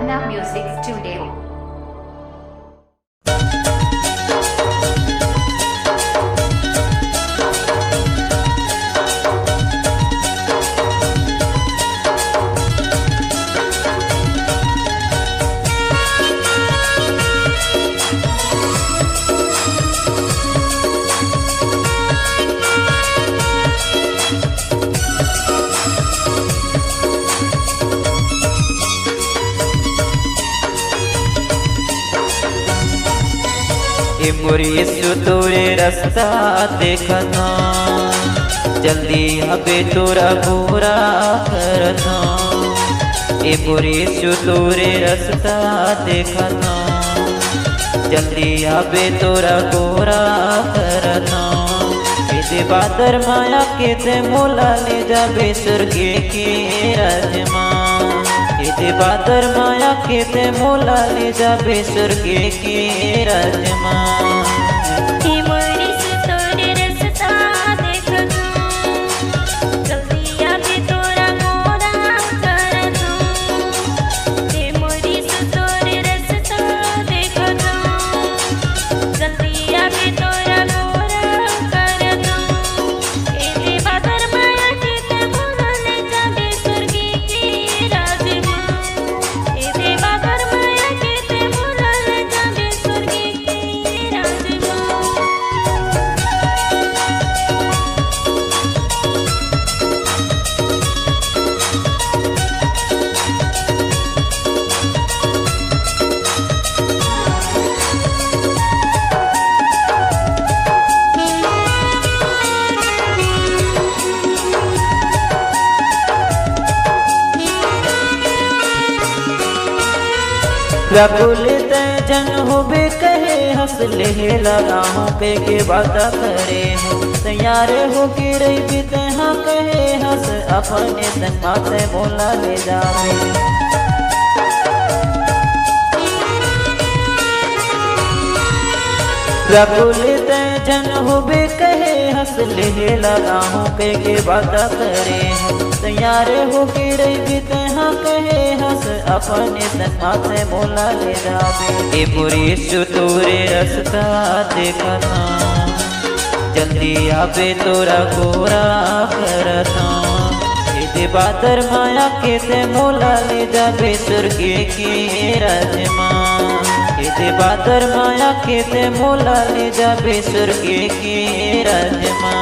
Anna Music Studio. मुरीसु तोरे रास्ता देखता, जल्दी हबे तोरा पूरा करता। मुरीसु तोरे रास्ता देखता, जल्दी हबे तोरा पूरा करता। इसे बादर माया के ते मोला ले जाबे स्वर्गे के राजमा। इसे बादर माया के ते मोला ले जाबे स्वर्गे के राजमा। प्रफुल्लित जन होबे कहे हंस ले लगाहों पे के बाता करे हो। तैयार हो के रही बीते हाँ कहे हंस अपने संग माते बोला ले जावे। प्रफुल्लित जन होबे कहे हंस ले लगाहों पे के बाता करे हो। तैयार हो के रही बीते हाँ कहे हंस अपने संग माथे बोला ले जावे। मुरीसु तोरे रास्ता देखता, जल्दी आबे तोरा गोरा करता। इसे बादर माया के ते मोला ले जाबे स्वर्गे के राजमा। इसे बादर माया के ते मोला ले जाबे स्वर्गे के राजमा।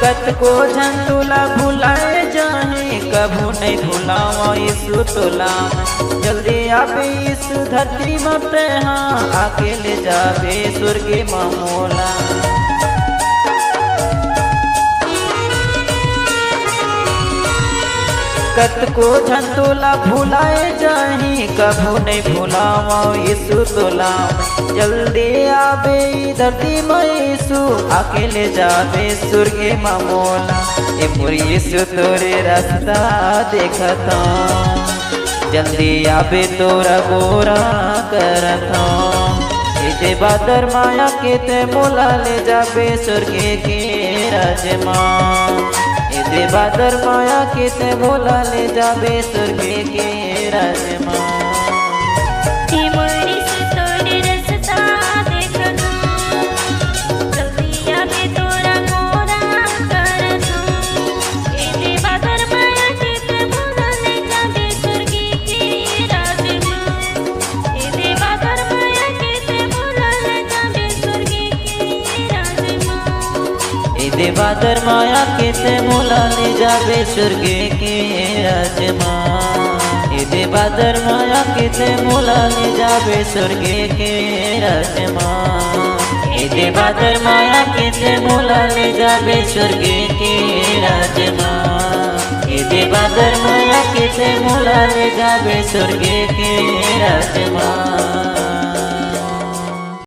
कत को झंतुला भुलाए जाए कभू नहीं भुलावा यीशु तोला। जल्दी आबे यीशु धरती मते हाँ आके ले जाबे स्वर्गे मामोला। कत को झंतोला भुलाए जाही कभू नहीं भुलावा यीशु तोला जल्दी आबे धरती में यीशु अकेले जाबे स्वर्गे मामोला ए मोर यीशु तोरे रास्ता देखता जल्दी आबे तोरा गोरा करता इते बादर माया के ते मोला ले जाबे स्वर्गे के राजमा इते बादर माया के ते मोला ले जाबे स्वर्गे के राजमा बादर माया के ते मोला ले जाबे स्वर्गे के राजमा इदे बादर माया के ते मोला ले जाबे स्वर्गे के राजमा इदे बादर माया के ते मोला ले जाबे स्वर्गे के राजमा इदे बादर माया के ते मोला ले जाबे स्वर्गे के राजमा।